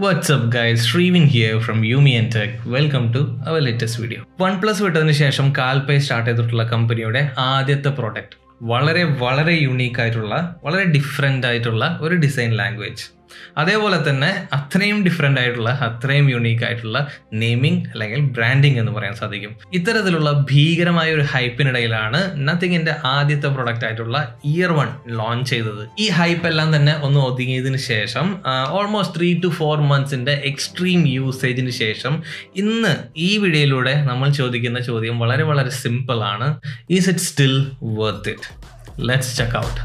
What's up guys, Shrivin here from Yumi and Tech. Welcome to our latest video. OnePlus വിട്ടതിന് ശേഷം കാൽപേ start ചെയ്തിട്ടുള്ള കമ്പനിയുടെ ആദ്യത്തെ product വളരെ unique ആയിട്ടുള്ള വളരെ ഡിഫറെൻ്റ് ആയിട്ടുള്ള ഒരു ഡിസൈൻ ലാംഗ്വേജ്. അതേപോലെ തന്നെ അത്രയും ഡിഫറെൻ്റ് ആയിട്ടുള്ള അത്രയും യൂണീക്ക് ആയിട്ടുള്ള നെയിമിംഗ് അല്ലെങ്കിൽ ബ്രാൻഡിങ് എന്ന് പറയാൻ സാധിക്കും. ഇത്തരത്തിലുള്ള ഭീകരമായ ഒരു ഹൈപ്പിനിടയിലാണ് നത്തിങ്ങിന്റെ ആദ്യത്തെ പ്രൊഡക്റ്റ് ആയിട്ടുള്ള ഇയർ1 ലോഞ്ച് ചെയ്തത്. ഈ ഹൈപ്പ് എല്ലാം തന്നെ ഒന്ന് ഒതുങ്ങിയതിനു ശേഷം ഓൾമോസ്റ്റ് 3 to 4 months എക്സ്ട്രീം യൂസേജിന് ശേഷം ഇന്ന് ഈ വീഡിയോയിലൂടെ നമ്മൾ ചോദിക്കുന്ന ചോദ്യം വളരെ സിമ്പിൾ ആണ്. Is it still worth it? Let's check out.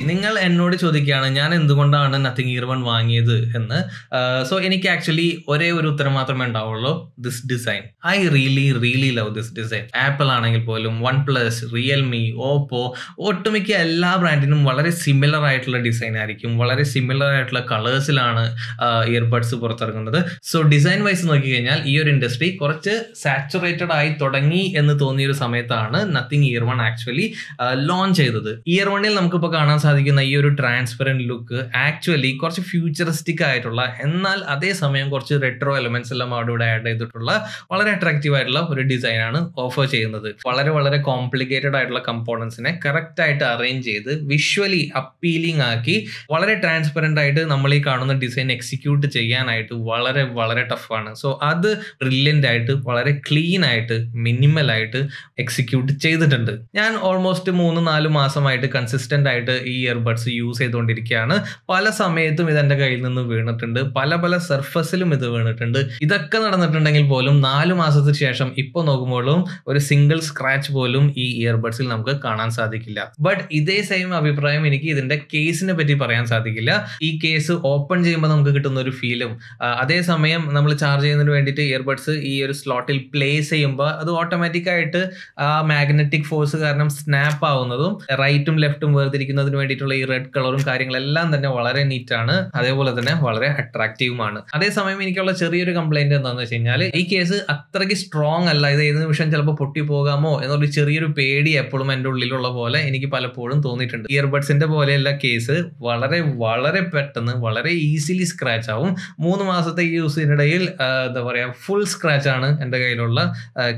നിങ്ങൾ എന്നോട് ചോദിക്കുകയാണ് ഞാൻ എന്തുകൊണ്ടാണ് നത്തിങ് ഇയർ1 വാങ്ങിയത് എന്ന്. സോ എനിക്ക് ആക്ച്വലി ഒരേ ഒരു ഉത്തരം മാത്രമേ ഉണ്ടാവുള്ളൂ, this design. I really love this design. Apple ആണെങ്കിൽ പോലും OnePlus, റിയൽമി, ഓപ്പോ, ഒട്ടുമിക്ക എല്ലാ ബ്രാൻഡിനും വളരെ സിമിലർ ആയിട്ടുള്ള ഡിസൈൻ ആയിരിക്കും. വളരെ സിമിലർ ആയിട്ടുള്ള കളേഴ്സിലാണ് ഇയർബഡ്സ് പുറത്തിറങ്ങുന്നത്. സോ ഡിസൈൻ വൈസ് നോക്കിക്കഴിഞ്ഞാൽ ഈ ഒരു ഇൻഡസ്ട്രി കുറച്ച് സാച്ചുറേറ്റഡ് ആയി തുടങ്ങി എന്ന് തോന്നിയ ഒരു സമയത്താണ് നത്തിങ് ഇയർ1 ആക്ച്വലി ലോഞ്ച് ചെയ്തത്. ഇയർ1ൽ നമുക്കിപ്പോൾ കാണാൻ സാധിക്കുന്ന ഈ ഒരു ട്രാൻസ്പെറന്റ് ലുക്ക് ആക്ച്വലി കുറച്ച് ഫ്യൂച്ചറിസ്റ്റിക് ആയിട്ടുള്ള, എന്നാൽ അതേസമയം കുറച്ച് റെട്രോ എലമെന്റ്സ് എല്ലാം അവിടെ ആഡ് ചെയ്തിട്ടുള്ള വളരെ അട്രാക്റ്റീവ് ആയിട്ടുള്ള ഒരു ഡിസൈൻ ആണ് ഓഫർ ചെയ്യുന്നത്. വളരെ കോംപ്ലിക്കേറ്റഡ് ആയിട്ടുള്ള കമ്പോണൻസിനെ കറക്റ്റ് ആയിട്ട് അറേഞ്ച് ചെയ്ത് വിഷ്വലി അപ്പീലിംഗ് ആക്കി വളരെ ട്രാൻസ്പെറന്റ് ആയിട്ട് നമ്മൾ ഈ കാണുന്ന ഡിസൈൻ എക്സിക്യൂട്ട് ചെയ്യാനായിട്ട് വളരെ ടഫാണ്. സോ അത് ബ്രില്യൻ്റ് ആയിട്ട് വളരെ ക്ലീൻ ആയിട്ട് മിനിമൽ ആയിട്ട് എക്സിക്യൂട്ട് ചെയ്തിട്ടുണ്ട്. ഞാൻ ഓൾമോസ്റ്റ് 3-4 മാസമായിട്ട് കൺസിസ്റ്റന്റ് ആയിട്ട് ഈ ഇയർബഡ്സ് യൂസ് ചെയ്തുകൊണ്ടിരിക്കുകയാണ്. പല സമയത്തും ഇതെന്റെ കയ്യിൽ നിന്ന് വീണിട്ടുണ്ട്, പല സർഫസിലും ഇത് വീണിട്ടുണ്ട്. ഇതൊക്കെ നടന്നിട്ടുണ്ടെങ്കിൽ പോലും 4 മാസത്തിന് ശേഷം ഇപ്പൊ നോക്കുമ്പോഴും ഒരു സിംഗിൾ സ്ക്രാച്ച് പോലും ഈ ഇയർബഡ്സിൽ നമുക്ക് കാണാൻ സാധിക്കില്ല. ബട്ട് ഇതേ സെയിം അഭിപ്രായം എനിക്ക് ഇതിന്റെ കേസിനെ പറ്റി പറയാൻ സാധിക്കില്ല. ഈ കേസ് ഓപ്പൺ ചെയ്യുമ്പോൾ നമുക്ക് കിട്ടുന്ന ഒരു ഫീലും, അതേസമയം നമ്മൾ ചാർജ് ചെയ്യുന്നതിന് വേണ്ടിയിട്ട് ഇയർബഡ്സ് ഈ ഒരു സ്ലോട്ടിൽ പ്ലേസ് ചെയ്യുമ്പോൾ അത് ഓട്ടോമാറ്റിക് ആയിട്ട് ആ മാഗ്നറ്റിക് ഫോഴ്സ് കാരണം സ്നാപ്പ് ആവുന്നതും റൈറ്റും ലെഫ്റ്റും വേർതിരിക്കുന്നതിന് വേണ്ടിയിട്ടുള്ള ഈ റെഡ് കളറും കാര്യങ്ങളെല്ലാം തന്നെ വളരെ നീറ്റാണ്, അതേപോലെ തന്നെ വളരെ അട്രാക്റ്റീവുമാണ്. അതേസമയം എനിക്കുള്ള ചെറിയൊരു കംപ്ലൈന്റ് എന്താണെന്ന് വെച്ച് കഴിഞ്ഞാൽ ഈ കേസ് അത്രയ്ക്ക് സ്ട്രോങ് അല്ല. ഇത് ഏത് നിമിഷം ചിലപ്പോൾ പൊട്ടി പോകാമോ എന്നൊരു ചെറിയൊരു പേടി എപ്പോഴും എൻ്റെ ഉള്ളിലുള്ള പോലെ എനിക്ക് പലപ്പോഴും തോന്നിയിട്ടുണ്ട്. ഇയർബഡ്സിന്റെ പോലെയല്ല കേസ്, വളരെ പെട്ടെന്ന് വളരെ ഈസിലി സ്ക്രാച്ച് ആവും. 3 മാസത്തെ യൂസിനിടയിൽ എന്താ പറയാ ഫുൾ സ്ക്രാച്ച് ആണ് എൻ്റെ കയ്യിലുള്ള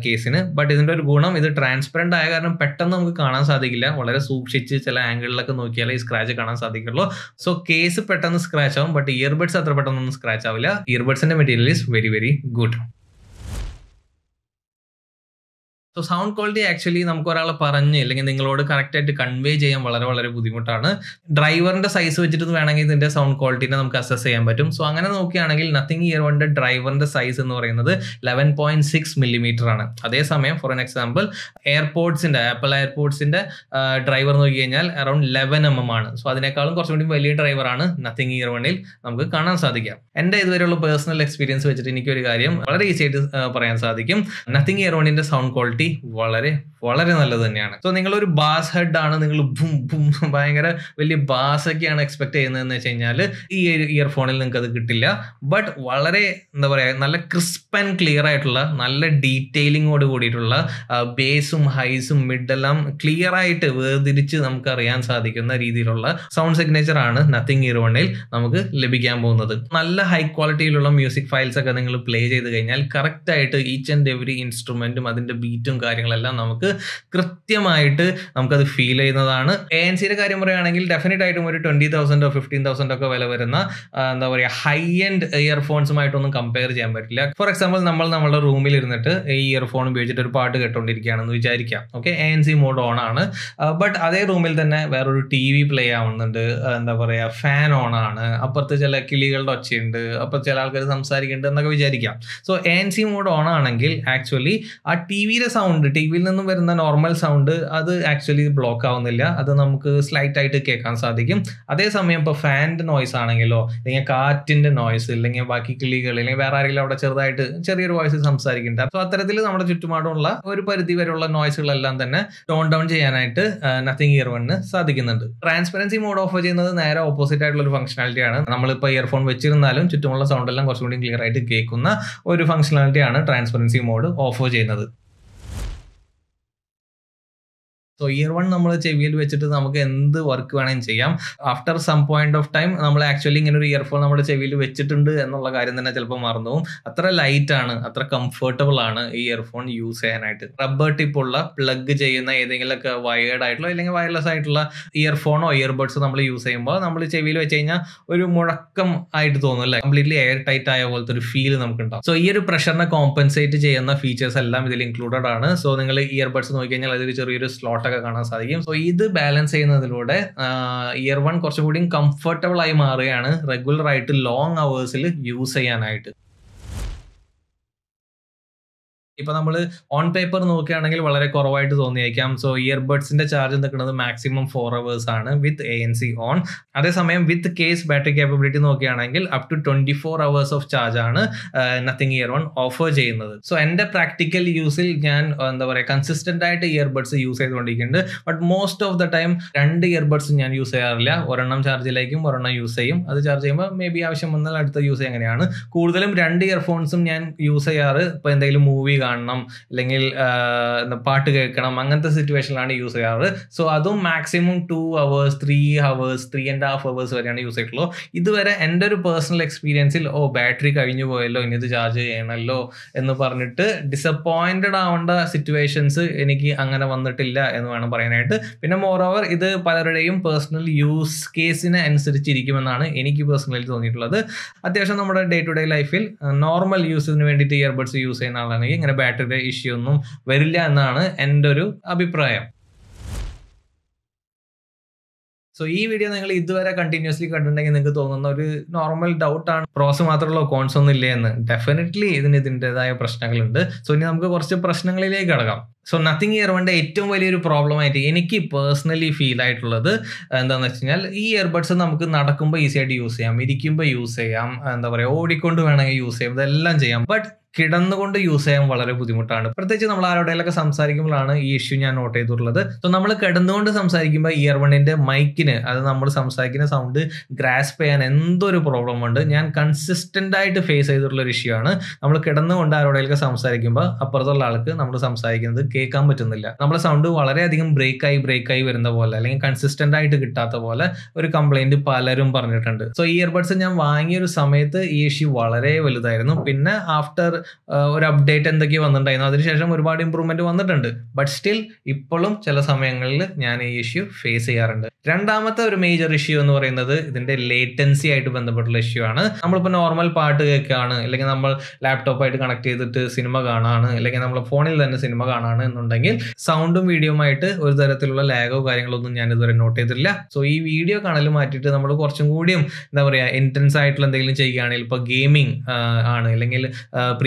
കേസിന്. ബട്ട് ഇതിന്റെ ഒരു ഗുണം, ഇത് ട്രാൻസ്പെറന്റ് ആയ കാരണം പെട്ടെന്ന് നമുക്ക് കാണാൻ സാധിക്കില്ല. വളരെ സൂക്ഷിച്ച് ചില ആംഗിളിലൊക്കെ നോക്കിയാലേ ഈ സ്ക്രാച്ച് കാണാൻ സാധിക്കുള്ളൂ. സോ കേസ് പെട്ടെന്ന് സ്ക്രാച്ച് ആവും, ബട്ട് ഇയർബഡ്സ് അത്ര പെട്ടെന്നൊന്നും സ്ക്രാച്ച് ആവില്ല. ഇയർബഡ്സിന്റെ material is very good. So sound quality actually നമുക്ക് ഒരാളെ പറഞ്ഞ് അല്ലെങ്കിൽ നിങ്ങളോട് കറക്റ്റായിട്ട് കൺവേ ചെയ്യാൻ വളരെ ബുദ്ധിമുട്ടാണ്. ഡ്രൈവറിന്റെ സൈസ് വെച്ചിട്ട് വേണമെങ്കിൽ ഇതിന്റെ സൗണ്ട് ക്വാളിറ്റിനെ നമുക്ക് അസസ് ചെയ്യാൻ പറ്റും. സോ അങ്ങനെ നോക്കുകയാണെങ്കിൽ നത്തിങ് ഇയർ1ന്റെ ഡ്രൈവറിന്റെ സൈസ് എന്ന് പറയുന്നത് 11.6 mm ആണ്. അതേസമയം ഫോർ എൻ എക്സാമ്പിൾ എയർപോഡ്സിന്റെ ആപ്പിൾ എയർപോഡ്സിന്റെ ഡ്രൈവർ നോക്കി കഴിഞ്ഞാൽ അറൌണ്ട് 11 mm ആണ്. സോ അതിനേക്കാളും കുറച്ചുകൂടി വലിയ ഡ്രൈവറാണ് നത്തിങ് ഇയർ1ൽ നമുക്ക് കാണാൻ സാധിക്കാം. എൻ്റെ ഇതുവരെയുള്ള പേഴ്സണൽ എക്സ്പീരിയൻസ് വെച്ചിട്ട് എനിക്കൊരു കാര്യം വളരെ ഈസി ആയിട്ട് പറയാൻ സാധിക്കും. നത്തിങ് ഇയർ1ന്റെ സൗണ്ട് ക്വാളിറ്റി വളരെ നല്ലത് തന്നെയാണ്. സോ നിങ്ങളൊരു ബാസ് ഹെഡ് ആണ്, നിങ്ങൾ ഭയങ്കര വലിയ ബാസ് ഒക്കെയാണ് എക്സ്പെക്ട് ചെയ്യുന്നതെന്ന് വെച്ച് കഴിഞ്ഞാൽ ഈ ഇയർഫോണിൽ നിങ്ങൾക്ക് അത് കിട്ടില്ല. ബട്ട് വളരെ എന്താ പറയാ നല്ല ക്രിസ്പ് ആൻഡ് ക്ലിയർ ആയിട്ടുള്ള, നല്ല ഡീറ്റെയിലിങ്ങോട് കൂടിയിട്ടുള്ള ബേസും ഹൈസും മിഡെല്ലാം ക്ലിയർ ആയിട്ട് വേർതിരിച്ച് നമുക്ക് അറിയാൻ സാധിക്കുന്ന രീതിയിലുള്ള സൗണ്ട് സിഗ്നേച്ചർ ആണ് നത്തിങ് ഇയർ1ൽ നമുക്ക് ലഭിക്കാൻ പോകുന്നത്. നല്ല ഹൈ ക്വാളിറ്റിയിലുള്ള മ്യൂസിക് ഫയൽസ് ഒക്കെ നിങ്ങൾ പ്ലേ ചെയ്ത് കഴിഞ്ഞാൽ കറക്റ്റ് ആയിട്ട് ഈച്ച് ആൻഡ് എവറി ഇൻസ്ട്രുമെന്റും അതിന്റെ ബീറ്റും കാര്യങ്ങളെല്ലാം നമുക്ക് കൃത്യമായിട്ട് നമുക്കത് ഫീൽ ചെയ്യുന്നതാണ്. ANC കാര്യം പറയുകയാണെങ്കിൽ ഡെഫിനറ്റ് ആയിട്ടും ഒരു 20,000 or 15,000 ഒക്കെ വില വരുന്ന എന്താ പറയുക ഹൈ എൻഡ് ഇയർഫോൺസുമായിട്ടൊന്നും കമ്പയർ ചെയ്യാൻ പറ്റില്ല. ഫോർ എക്സാമ്പിൾ നമ്മുടെ റൂമിൽ ഇരുന്നിട്ട് ഈ ഇയർഫോൺ ഉപയോഗിച്ചിട്ട് ഒരു പാട്ട് കേട്ടോണ്ടിരിക്കുകയാണെന്ന് വിചാരിക്കാം. ഓക്കെ, ANC മോഡ് ഓൺ ആണ്, ബട്ട് അതേ റൂമിൽ തന്നെ വേറൊരു TV പ്ലേ ആവുന്നുണ്ട്, എന്താ പറയുക ഫാൻ ഓൺ ആണ്, അപ്പുറത്ത് ചില കിളികളുടെ ഒച്ചയുണ്ട്, അപ്പൊ ചില ആൾക്കാർ സംസാരിക്കുന്നുണ്ട് എന്നൊക്കെ വിചാരിക്കാം. സോ ANC മോഡ് ഓൺ ആണെങ്കിൽ ആക്ച്വലി ആ ടിവിയുടെ സൗണ്ട്, ടിവിയിൽ നിന്നും വരുന്ന നോർമൽ സൗണ്ട് അത് ആക്ച്വലി ബ്ലോക്ക് ആവുന്നില്ല. അത് നമുക്ക് സ്ലൈറ്റ് ആയിട്ട് കേൾക്കാൻ സാധിക്കും. അതേസമയം ഇപ്പോൾ ഫാനിന്റെ നോയ്സ് ആണെങ്കിലോ, അല്ലെങ്കിൽ കാറ്റിന്റെ നോയ്സ്, ഇല്ലെങ്കിൽ ബാക്കി കിളികൾ, അല്ലെങ്കിൽ വേറെ ആരെങ്കിലും അവിടെ ചെറിയൊരു വോയിസ് സംസാരിക്കുന്നുണ്ട്. സോ അത്തരത്തിൽ നമ്മുടെ ചുറ്റുപാടുമുള്ള ഒരു പരിധി വരെയുള്ള നോയ്സുകളെല്ലാം തന്നെ ടോൺ ഡൗൺ ചെയ്യാനായിട്ട് നത്തിങ് ഇയർ1 സാധിക്കുന്നുണ്ട്. ട്രാൻസ്പെറൻസി മോഡ് ഓഫ് ചെയ്യുന്നത് നേരെ ഓപ്പോസിറ്റ് ആയിട്ടുള്ള ഒരു ഫംഗ്ഷനാലിറ്റി ആണ്. നമ്മളിപ്പോൾ ഇയർഫോൺ വെച്ചിരുന്നാലും ചുറ്റുമുള്ള സൗണ്ട് എല്ലാം കുറച്ചുകൂടി ക്ലിയർ ആയിട്ട് കേൾക്കുന്ന ഒരു ഫംഗ്ഷനാലിറ്റിയാണ് ട്രാൻസ്പെറൻസി മോഡ് ഓഫ് ചെയ്യുന്നത്. സോ ഇയർ വൺ നമ്മൾ ചെവിയിൽ വെച്ചിട്ട് നമുക്ക് എന്ത് വർക്ക് വേണമെങ്കിലും ചെയ്യാം. After some point of time നമ്മൾ ആക്ച്വലി ഇങ്ങനെ ഒരു ഇയർഫോൺ നമ്മുടെ ചെവിയിൽ വെച്ചിട്ടുണ്ട് എന്നുള്ള കാര്യം തന്നെ ചിലപ്പോൾ മറന്നു പോകും. അത്ര ലൈറ്റ് ആണ്, അത്ര കംഫർട്ടബിൾ ആണ് ഈ ഇയർഫോൺ യൂസ് ചെയ്യാനായിട്ട്. റബ്ബർ ടിപ്പുള്ള പ്ലഗ് ചെയ്യുന്ന ഏതെങ്കിലുമൊക്കെ വയേർഡ് ആയിട്ടുള്ള അല്ലെങ്കിൽ വയർലെസ് ആയിട്ടുള്ള ഇയർഫോണോ ഇയർബഡ്സ് നമ്മൾ യൂസ് ചെയ്യുമ്പോൾ നമ്മൾ ചെവിയിൽ വെച്ച് കഴിഞ്ഞാൽ ഒരു മുഴക്കം ആയിട്ട് തോന്നും അല്ലേ, കംപ്ലീറ്റ്ലി എയർ ടൈറ്റ് ആയ പോലത്തെ ഒരു ഫീൽ നമുക്ക് ഉണ്ടാവും. സോ ഈ ഒരു പ്രഷറിനെ കോമ്പൻസേറ്റ് ചെയ്യുന്ന ഫീച്ചേഴ്സ് എല്ലാം ഇതിൽ ഇൻക്ലൂഡഡ് ആണ്. സോ നിങ്ങൾ ഇയർബഡ്സ് നോക്കിക്കഴിഞ്ഞാൽ അതിൽ ചെറിയൊരു സ്ലോട്ട് ഒക്കെ കാണാൻ സാധിക്കും. സോ ഇത് ബാലൻസ് ചെയ്യുന്നതിലൂടെ ഇയർ വൺ കുറച്ചും കൂടി കംഫർട്ടബിൾ ആയി മാറുകയാണ് റെഗുലർ ആയിട്ട് ലോങ് അവേഴ്സിൽ യൂസ് ചെയ്യാനായിട്ട്. ഇപ്പൊ നമ്മൾ ഓൺ പേപ്പർ നോക്കുകയാണെങ്കിൽ വളരെ കുറവായിട്ട് തോന്നിയേക്കാം. സോ ഇയർബഡ്സിന്റെ ചാർജ് നിൽക്കുന്നത് മാക്സിമം 4 hours ആണ് വിത്ത് ANC ഓൺ. അതേസമയം വിത്ത് കേസ് ബാറ്ററി കേപ്പബിലിറ്റി നോക്കുകയാണെങ്കിൽ up to 24 hours of charge ആണ് നത്തിങ് ഇയർ വൺ ഓഫർ ചെയ്യുന്നത്. സോ എന്റെ പ്രാക്ടിക്കൽ യൂസിൽ ഞാൻ എന്താ പറയുക കൺസിസ്റ്റന്റ് ആയിട്ട് ഇയർബഡ്സ് യൂസ് ചെയ്തുകൊണ്ടിരിക്കുന്നുണ്ട്. But most of the time 2 earbuds ഞാൻ യൂസ് ചെയ്യാറില്ല. ഒരെണ്ണം ചാർജിലേക്കും ഒരെണ്ണം യൂസ് ചെയ്യും. അത് ചാർജ് ചെയ്യുമ്പോൾ മേ ബി ആവശ്യം വന്നാൽ അടുത്ത യൂസ് ചെയ്യും. അങ്ങനെയാണ് കൂടുതലും 2 ഇയർഫോൺസും ഞാൻ യൂസ് ചെയ്യാറ്. ഇപ്പൊ എന്തെങ്കിലും മൂവി കാണണം അല്ലെങ്കിൽ പാട്ട് കേൾക്കണം അങ്ങനത്തെ സിറ്റുവേഷനിലാണ് യൂസ് ചെയ്യാറ്. സോ അതും മാക്സിമം 2 hours 3.5 hours വരെയാണ് യൂസ് ചെയ്തിട്ടുള്ളൂ. ഇതുവരെ എൻ്റെ ഒരു പേഴ്സണൽ എക്സ്പീരിയൻസിൽ ബാറ്ററി കഴിഞ്ഞു പോയല്ലോ ഇനി ഇത് ചാർജ് ചെയ്യണമല്ലോ എന്ന് പറഞ്ഞിട്ട് ഡിസപ്പോയിന്റഡ് ആവേണ്ട സിറ്റുവേഷൻസ് എനിക്ക് അങ്ങനെ വന്നിട്ടില്ല എന്ന് വേണം പറയാനായിട്ട്. പിന്നെ മോറോവർ ഇത് പലരുടെയും പേഴ്സണൽ യൂസ് കേസിന് അനുസരിച്ചിരിക്കുമെന്നാണ് എനിക്ക് പേഴ്സണലി തോന്നിയിട്ടുള്ളത്. അത്യാവശ്യം നമ്മുടെ ഡേ ടു ഡേ ലൈഫിൽ നോർമൽ യൂസിന് വേണ്ടിയിട്ട് ഇയർബഡ്സ് യൂസ് ചെയ്യുന്ന ആളാണെങ്കിൽ ഇങ്ങനെ ബാറ്ററിയുടെ ഇഷ്യൂ ഒന്നും വരില്ല എന്നാണ് എൻ്റെ ഒരു അഭിപ്രായം. സോ ഈ വീഡിയോ നിങ്ങൾ ഇതുവരെ കണ്ടിന്യൂസ്ലി കണ്ടിട്ടുണ്ടെങ്കിൽ നിങ്ങൾക്ക് തോന്നുന്ന ഒരു നോർമൽ ഡൗട്ടാണ്, പ്രോസ് മാത്രമല്ലോ കോൺസ് ഒന്നും ഇല്ലേ എന്ന്. ഡെഫിനറ്റ്ലി ഇതിൻ്റെതായ പ്രശ്നങ്ങളുണ്ട്. സോ ഇനി നമുക്ക് കുറച്ച് പ്രശ്നങ്ങളിലേക്ക് കടക്കാം. സോ നത്തിങ് ഇയർ വണ്ണിന്റെ ഏറ്റവും വലിയൊരു പ്രോബ്ലം ആയിട്ട് എനിക്ക് പേഴ്സണലി ഫീൽ ആയിട്ടുള്ളത് എന്താണെന്ന് വെച്ച് കഴിഞ്ഞാൽ ഈ ഇയർബഡ്സ് നമുക്ക് നടക്കുമ്പോൾ ഈസി ആയിട്ട് യൂസ് ചെയ്യാം, ഇരിക്കുമ്പോൾ യൂസ് ചെയ്യാം, എന്താ പറയുക ഓടിക്കൊണ്ട് വേണമെങ്കിൽ യൂസ് ചെയ്യാം, ഇതെല്ലാം ചെയ്യാം. ബട്ട് കിടന്നുകൊണ്ട് യൂസ് ചെയ്യാൻ വളരെ ബുദ്ധിമുട്ടാണ്. പ്രത്യേകിച്ച് നമ്മൾ ആരോടെയൊക്കെ സംസാരിക്കുമ്പോഴാണ് ഈ ഇഷ്യൂ ഞാൻ നോട്ട് ചെയ്തിട്ടുള്ളത്. സോ നമ്മൾ കിടന്നുകൊണ്ട് സംസാരിക്കുമ്പോൾ ഇയർ വണ്ണിന്റെ മൈക്കിന് അത് നമ്മൾ സംസാരിക്കുന്ന സൗണ്ട് ഗ്രാസ്പ് ചെയ്യാൻ എന്തൊരു പ്രോബ്ലം ഉണ്ട്. ഞാൻ കൺസിസ്റ്റന്റ് ആയിട്ട് ഫേസ് ചെയ്തിട്ടുള്ള ഒരു ഇഷ്യൂ ആണ്. നമ്മൾ കിടന്നുകൊണ്ട് ആരോടെയൊക്കെ സംസാരിക്കുമ്പോൾ അപ്പുറത്തുള്ള ആൾക്ക് നമ്മൾ സംസാരിക്കുന്നത് കേൾക്കാൻ പറ്റുന്നില്ല. നമ്മുടെ സൗണ്ട് വളരെയധികം ബ്രേക്കായി വരുന്ന പോലെ അല്ലെങ്കിൽ കൺസിസ്റ്റന്റ് ആയിട്ട് കിട്ടാത്ത പോലെ ഒരു കംപ്ലൈന്റ് പലരും പറഞ്ഞിട്ടുണ്ട്. സോ ഇയർബഡ്സ് ഞാൻ വാങ്ങിയ ഒരു സമയത്ത് ഈ ഇഷ്യൂ വളരെ വലുതായിരുന്നു. പിന്നെ ആഫ്റ്റർ ഒരു അപ്ഡേറ്റ് എന്തൊക്കെയോ വന്നിട്ടുണ്ടായിരുന്നു. അതിനുശേഷം ഒരുപാട് ഇമ്പ്രൂവ്മെന്റ് വന്നിട്ടുണ്ട്. ബട്ട് സ്റ്റിൽ ഇപ്പോഴും ചില സമയങ്ങളിൽ ഞാൻ ഈ ഇഷ്യൂ ഫേസ് ചെയ്യാറുണ്ട്. രണ്ടാമത്തെ ഒരു മേജർ ഇഷ്യൂ എന്ന് പറയുന്നത് ഇതിന്റെ ലേറ്റൻസി ആയിട്ട് ബന്ധപ്പെട്ടുള്ള ഇഷ്യൂ ആണ്. നമ്മളിപ്പോൾ നോർമൽ പാട്ട് കേൾക്കുകയാണ് അല്ലെങ്കിൽ നമ്മൾ ലാപ്ടോപ്പായിട്ട് കണക്ട് ചെയ്തിട്ട് സിനിമ കാണാണ് അല്ലെങ്കിൽ നമ്മൾ ഫോണിൽ തന്നെ സിനിമ കാണാണ് എന്നുണ്ടെങ്കിൽ സൗണ്ടും വീഡിയോയുമായിട്ട് ഒരു തരത്തിലുള്ള ലാഗോ കാര്യങ്ങളൊന്നും ഞാൻ ഇതുവരെ നോട്ട് ചെയ്തിട്ടില്ല. സോ ഈ വീഡിയോ കാണൽ മാറ്റിയിട്ട് നമ്മൾ കുറച്ചും കൂടിയും എന്താ പറയുക ഇന്റൻസ് ആയിട്ടുള്ള എന്തെങ്കിലും ചെയ്യുകയാണെങ്കിൽ ഇപ്പോൾ ഗെയിമിംഗ് ആണ് അല്ലെങ്കിൽ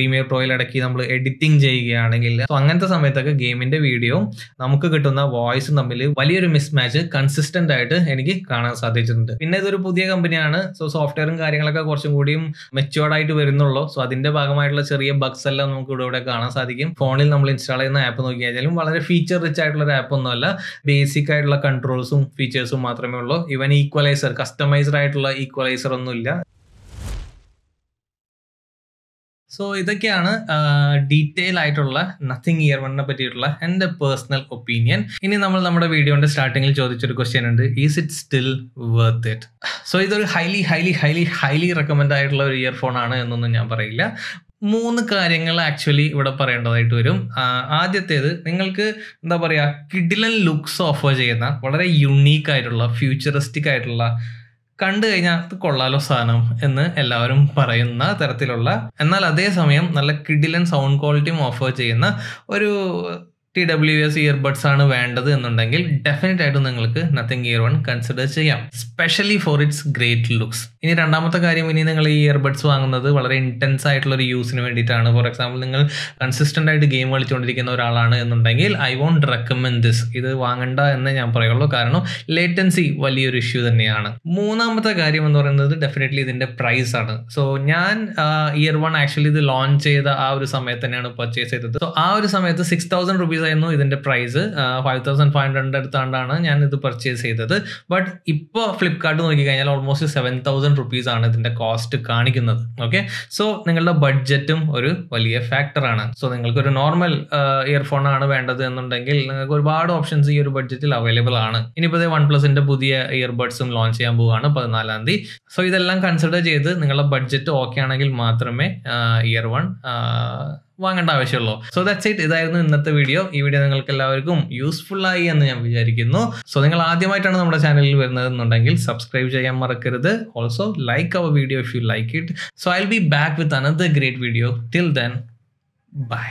പ്രീമിയർ പ്രോയിൽ ഇടയ്ക്ക് നമ്മൾ എഡിറ്റിംഗ് ചെയ്യുകയാണെങ്കിൽ സോ അങ്ങനത്തെ സമയത്തൊക്കെ ഗെയിമിന്റെ വീഡിയോയും നമുക്ക് കിട്ടുന്ന വോയിസും തമ്മിൽ വലിയൊരു മിസ്മാച്ച് കൺസിസ്റ്റന്റ് ആയിട്ട് എനിക്ക് കാണാൻ സാധിച്ചിട്ടുണ്ട്. പിന്നെ ഇതൊരു പുതിയ കമ്പനിയാണ്. സോ സോഫ്റ്റ്വെയറും കാര്യങ്ങളൊക്കെ കുറച്ചും കൂടിയും മെച്ചുവേർഡ് ആയിട്ട് വരുന്നുള്ളൂ. സോ അതിന്റെ ഭാഗമായിട്ടുള്ള ചെറിയ ബഗ്സ് എല്ലാം നമുക്ക് ഇവിടെ കാണാൻ സാധിക്കും. ഫോണിൽ നമ്മൾ ഇൻസ്റ്റാൾ ചെയ്യുന്ന ആപ്പ് നോക്കി കഴിഞ്ഞാലും വളരെ ഫീച്ചർ റിച്ച് ആയിട്ടുള്ള ഒരു ആപ്പ് ഒന്നുമല്ല. ബേസിക് ആയിട്ടുള്ള കൺട്രോൾസും ഫീച്ചേഴ്സും മാത്രമേ ഉള്ളൂ. ഈവൻ ഈക്വലൈസർ കസ്റ്റമൈസ്ഡ് ആയിട്ടുള്ള ഈക്വലൈസർ ഒന്നും ഇല്ല. സോ ഇതൊക്കെയാണ് ഡീറ്റെയിൽ ആയിട്ടുള്ള നത്തിങ് ഇയർ വണ്ണിനെ പറ്റിയിട്ടുള്ള എൻ്റെ പേഴ്സണൽ ഒപ്പീനിയൻ. ഇനി നമ്മൾ നമ്മുടെ വീഡിയോന്റെ സ്റ്റാർട്ടിങ്ങിൽ ചോദിച്ചൊരു ക്വസ്റ്റ്യൻ ഉണ്ട്, is it still worth it? So ഇതൊരു ഹൈലി റെക്കമെൻഡ് ആയിട്ടുള്ള ഒരു ഇയർഫോൺ ആണ് എന്നൊന്നും ഞാൻ പറയില്ല. 3 കാര്യങ്ങൾ ആക്ച്വലി ഇവിടെ പറയേണ്ടതായിട്ട് വരും. ആദ്യത്തേത്, നിങ്ങൾക്ക് എന്താ പറയുക കിഡിലൻ ലുക്സ് ഓഫർ ചെയ്യുന്ന വളരെ യുണീക്ക് ആയിട്ടുള്ള ഫ്യൂച്ചറിസ്റ്റിക് ആയിട്ടുള്ള കണ്ടു കഴിഞ്ഞാൽ അത് കൊള്ളാലോ സാധനം എന്ന് എല്ലാവരും പറയുന്ന തരത്തിലുള്ള എന്നാൽ അതേസമയം നല്ല കിഡിലൻ സൗണ്ട് ക്വാളിറ്റിയും ഓഫർ ചെയ്യുന്ന ഒരു TWS ഇയർബഡ്സ് ആണ് വേണ്ടത് എന്നുണ്ടെങ്കിൽ ഡെഫിനറ്റ് ആയിട്ടും നിങ്ങൾക്ക് നത്തിങ് ഇയർ വൺ കൺസിഡർ ചെയ്യാം, specially for it's great looks. ഇനി രണ്ടാമത്തെ കാര്യം, ഇനി നിങ്ങൾ ഈ ഇയർബഡ്സ് വാങ്ങുന്നത് വളരെ ഇന്റൻസ് ആയിട്ടുള്ള ഒരു യൂസിന് വേണ്ടിയിട്ടാണ്. ഫോർ എക്സാമ്പിൾ നിങ്ങൾ കൺസിസ്റ്റന്റ് ആയിട്ട് ഗെയിം കളിച്ചുകൊണ്ടിരിക്കുന്ന ഒരാളാണ് എന്നുണ്ടെങ്കിൽ ഐ വോണ്ട് റെക്കമെൻഡ് ദിസ്. ഇത് വാങ്ങണ്ട എന്ന് ഞാൻ പറയുള്ളൂ. കാരണം ലേറ്റൻസി വലിയൊരു ഇഷ്യൂ തന്നെയാണ്. മൂന്നാമത്തെ കാര്യം എന്ന് പറയുന്നത് ഡെഫിനറ്റ്ലി ഇതിന്റെ പ്രൈസ് ആണ്. സോ ഞാൻ ഇയർ വൺ ആക്ച്വലി ഇത് ലോഞ്ച് ചെയ്ത ആ ഒരു സമയത്ത് തന്നെയാണ് പർച്ചേസ് ചെയ്തത്. സോ ആ ഒരു സമയത്ത് 6,000 rupees പർച്ചേസ് ആയിരുന്നു. ഇതിൻ്റെ പ്രൈസ് 5500 അടുത്താണ്ടാണ് ഞാൻ ഇത് പർച്ചേസ് ചെയ്തത്. ബട്ട് ഇപ്പോൾ ഫ്ലിപ്കാർട്ട് നോക്കിക്കഴിഞ്ഞാൽ ഓൾമോസ്റ്റ് 7000 rupees ആണ് ഇതിൻ്റെ കോസ്റ്റ് കാണിക്കുന്നത്. ഓക്കെ, സോ നിങ്ങളുടെ ബഡ്ജറ്റും ഒരു വലിയ ഫാക്ടറാണ്. സോ നിങ്ങൾക്കൊരു നോർമൽ ഇയർഫോൺ ആണ് വേണ്ടത് എന്നുണ്ടെങ്കിൽ നിങ്ങൾക്ക് ഒരുപാട് ഓപ്ഷൻസ് ഈ ഒരു ബഡ്ജറ്റിൽ അവൈലബിൾ ആണ്. ഇനിയിപ്പോൾ OnePlusന്റെ പുതിയ ഇയർബഡ്സും ലോഞ്ച് ചെയ്യാൻ പോവുകയാണ് 14ാം തീയതി. സോ ഇതെല്ലാം കൺസിഡർ ചെയ്ത് നിങ്ങളുടെ ബഡ്ജറ്റ് ഓക്കെ ആണെങ്കിൽ മാത്രമേ ഇയർ വാങ്ങേണ്ട ആവശ്യമുള്ളൂ. So that's it. ഇതായിരുന്നു ഇന്നത്തെ വീഡിയോ. ഈ വീഡിയോ നിങ്ങൾക്ക് എല്ലാവർക്കും യൂസ്ഫുൾ ആയി എന്ന് ഞാൻ വിചാരിക്കുന്നു. സോ നിങ്ങൾ ആദ്യമായിട്ടാണ് നമ്മുടെ ചാനലിൽ വരുന്നതെന്നുണ്ടെങ്കിൽ സബ്സ്ക്രൈബ് ചെയ്യാൻ മറക്കരുത്. Also like our video if you like it. So I will be back with another great video. Till then, by.